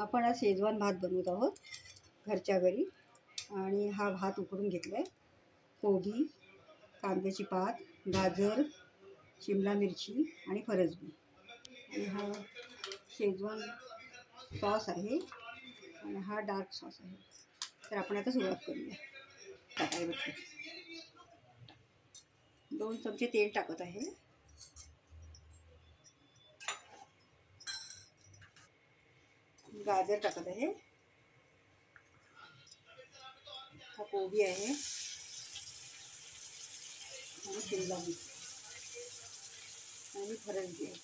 आपण आज शेजवान भात बनवत आहोत घरच्या घरी. आणि हा भात उकडून घेतला आहे. कोबी, कांद्याची पात, गाजर, शिमला मिरची आणि फरसबी. आणि हा शेजवान सॉस आहे आणि हा डार्क सॉस आहे. तर आपण आता सुरुवात करूया. टाकायवरती 2 चमचे तेल टाकत आहे. गाजर टाकत आहे. हा कोबी आहे आणि शिमला मिरची आणि फरसबी आहे.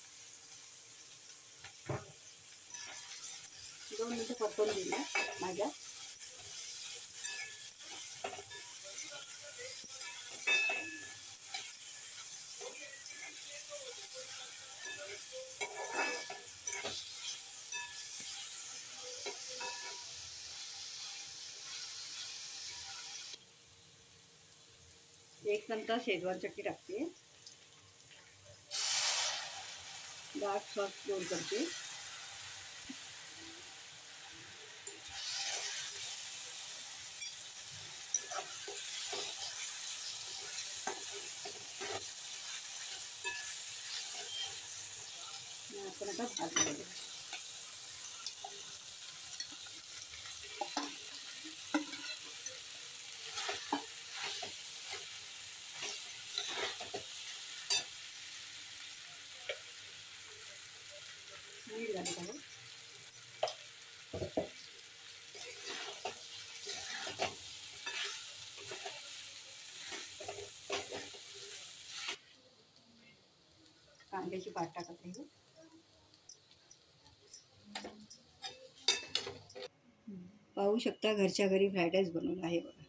2 मिनिटं परतवून घेऊया माझ्या. एक चमचा शेजवान चटणी टाकते. डार्क सॉस रोल करते. आपण आता भात घालूया. मीठ घालत आहे. कांद्याची पात टाकत आहे. पाहू शकता घरच्या घरी फ्राईड राईस बनवला आहे बघा.